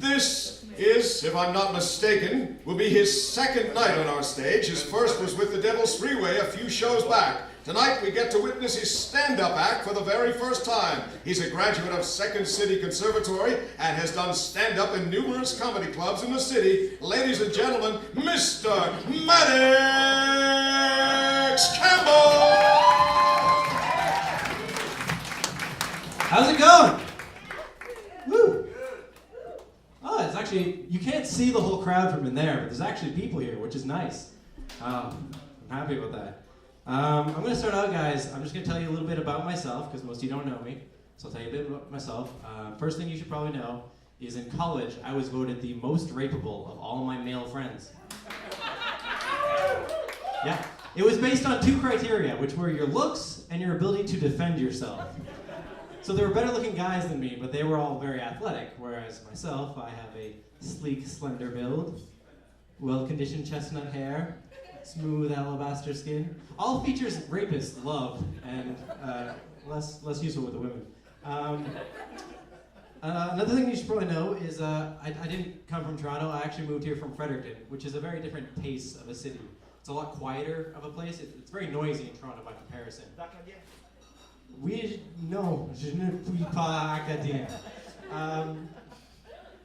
This is, if I'm not mistaken, will be his second night on our stage. His first was with the Devil's Freeway a few shows back. Tonight we get to witness his stand-up act for the very first time. He's a graduate of Second City Conservatory and has done stand-up in numerous comedy clubs in the city. Ladies and gentlemen, Mr. Maddox Campbell! How's it going? Woo! Oh, it's actually, you can't see the whole crowd from in there, but there's actually people here, which is nice. I'm happy about that. I'm going to start out, guys. I'm just going to tell you a little bit about myself, because most of you don't know me. So I'll tell you a bit about myself. First thing you should probably know is in college, I was voted the most rapeable of all my male friends. Yeah. It was based on 2 criteria, which were your looks and your ability to defend yourself. So there were better looking guys than me, but they were all very athletic, whereas myself, I have a sleek, slender build, well-conditioned chestnut hair, smooth alabaster skin. All features rapists love, and less useful with the women. Another thing you should probably know is I didn't come from Toronto. I actually moved here from Fredericton, which is a very different pace of a city. It's a lot quieter of a place. It's very noisy in Toronto by comparison. No, je ne puis pas acadien.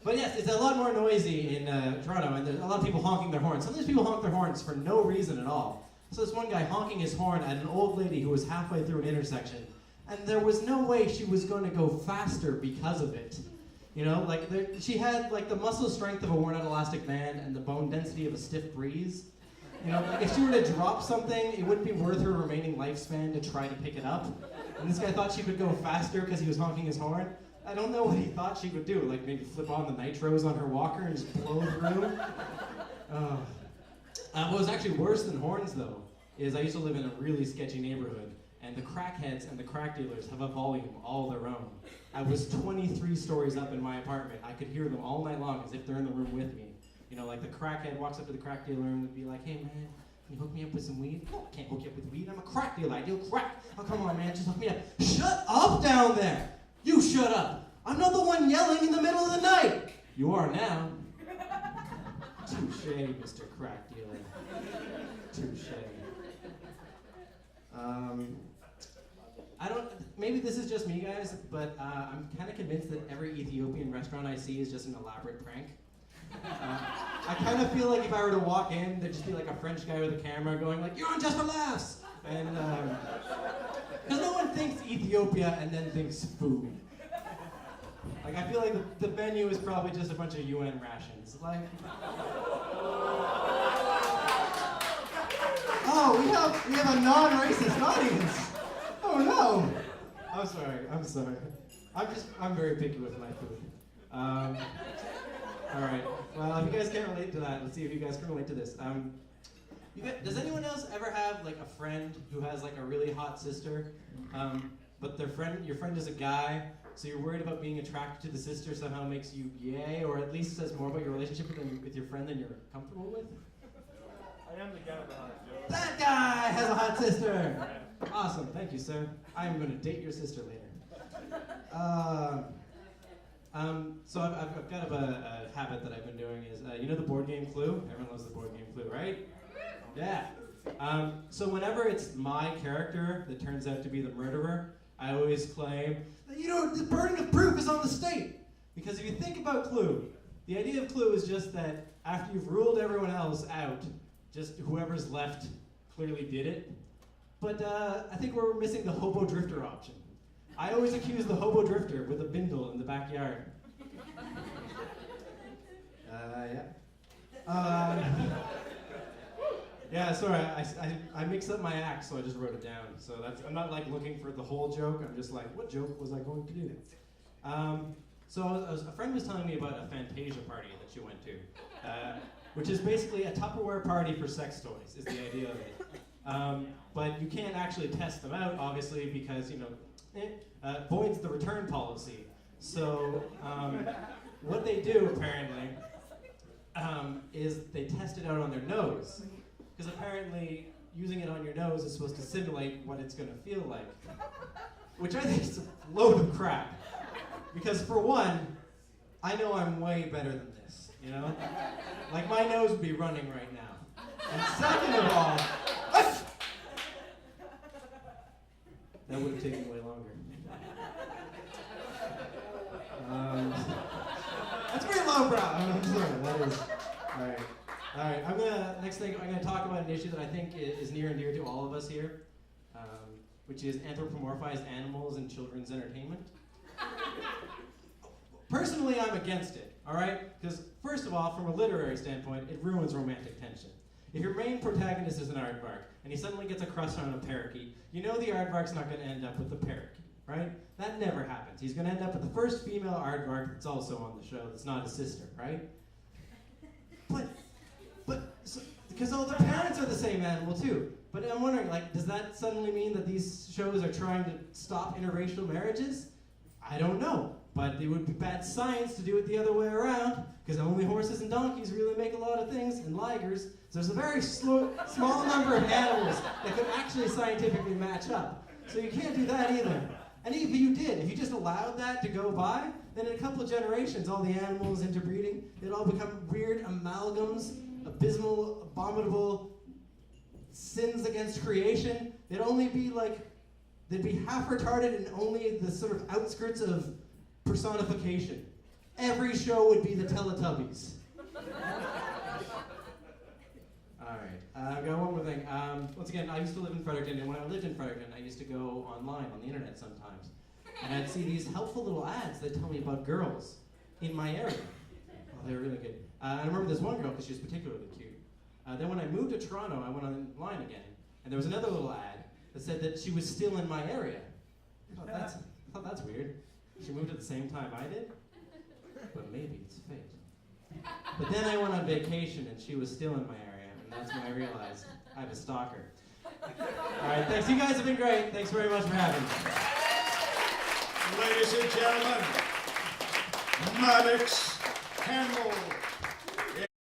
But yes, it's a lot more noisy in Toronto, and there's a lot of people honking their horns. Some of these people honk their horns for no reason at all. So this one guy honking his horn at an old lady who was halfway through an intersection, and there was no way she was going to go faster because of it. You know, like she had like the muscle strength of a worn-out elastic band and the bone density of a stiff breeze. You know, like if she were to drop something, it wouldn't be worth her remaining lifespan to try to pick it up. And this guy thought she could go faster because he was honking his horn. I don't know what he thought she would do, like maybe flip on the nitros on her walker and just blow through. What was actually worse than horns, though, is I used to live in a really sketchy neighborhood, and the crackheads and the crack dealers have a volume all their own. I was 23 stories up in my apartment. I could hear them all night long as if they're in the room with me. You know, like the crackhead walks up to the crack dealer and would be like, "Hey man, can you hook me up with some weed?" "No, I can't hook you up with weed. I'm a crack dealer. I deal crack." "Oh, come on, man, just hook me up." "Shut up down there! You shut up! I'm not the one yelling in the middle of the night!" "You are now." Touche, Mr. Crack Dealer. Touche. Maybe this is just me, guys, but I'm kind of convinced that every Ethiopian restaurant I see is just an elaborate prank. I kind of feel like if I were to walk in, there'd just be like a French guy with a camera going like, "You're on Just for Laughs!" And, because no one thinks Ethiopia and then thinks food. Like, I feel like the menu is probably just a bunch of UN rations. Like, oh, we have a non-racist audience. Oh no. I'm sorry. I'm very picky with my food. All right. Well, if you guys can't relate to that, let's see if you guys can relate to this. Does anyone else ever have like a friend who has like a really hot sister, but your friend is a guy, so you're worried about being attracted to the sister somehow makes you gay, or at least says more about your relationship with your friend than you're comfortable with? I am the guy with the hot joke. That guy has a hot sister. Awesome. Thank you, sir. I am going to date your sister later. So I've got a habit that I've been doing is, you know the board game Clue? Everyone loves the board game Clue, right? Yeah. So whenever it's my character that turns out to be the murderer, I always claim that, you know, the burden of proof is on the state. Because if you think about Clue, the idea of Clue is just that after you've ruled everyone else out, just whoever's left clearly did it. But I think we're missing the hobo drifter option. I always accuse the hobo drifter with a bindle in the backyard. Yeah, sorry, I mixed up my act, so I just wrote it down. So I'm not like looking for the whole joke, I'm just like, what joke was I going to do? So a friend was telling me about a Fantasia party that she went to, which is basically a Tupperware party for sex toys, is the idea of it. But you can't actually test them out, obviously, because, you know, voids the return policy. So what they do, apparently, is they test it out on their nose. Because apparently, using it on your nose is supposed to simulate what it's going to feel like. Which I think is a load of crap. Because for one, I know I'm way better than this, you know? Like, my nose would be running right now. And second of all, that would have taken way longer. That's very lowbrow. I'm sorry, that is. All right. Next thing, I'm gonna talk about an issue that I think is near and dear to all of us here, which is anthropomorphized animals in children's entertainment. Personally, I'm against it, all right? Because first of all, from a literary standpoint, it ruins romantic tension. If your main protagonist is an aardvark, and he suddenly gets a crush on a parakeet, you know the aardvark's not going to end up with the parakeet, right? That never happens. He's going to end up with the first female aardvark that's also on the show that's not his sister, right? Because all the parents are the same animal too. But I'm wondering, like, does that suddenly mean that these shows are trying to stop interracial marriages? I don't know. But it would be bad science to do it the other way around, because only horses and donkeys really make a lot of things, and ligers. So there's a very small number of animals that could actually scientifically match up. So you can't do that either. And even if you did, if you just allowed that to go by, then in a couple of generations, all the animals interbreeding, they'd all become weird amalgams, abysmal, abominable sins against creation. They'd only be like, they'd be half retarded and only the sort of outskirts of personification. Every show would be the Teletubbies. Alright, I've got one more thing. Once again, I used to live in Fredericton, and when I lived in Fredericton, I used to go online on the internet sometimes. And I'd see these helpful little ads that tell me about girls in my area. Oh, they were really good. I remember this one girl because she was particularly cute. Then when I moved to Toronto, I went online again, and there was another little ad that said that she was still in my area. I thought that's weird. She moved at the same time I did, but maybe it's fate. But then I went on vacation and she was still in my area, and that's when I realized I have a stalker. All right, thanks. You guys have been great. Thanks very much for having me. Ladies and gentlemen, Maddox, Campbell.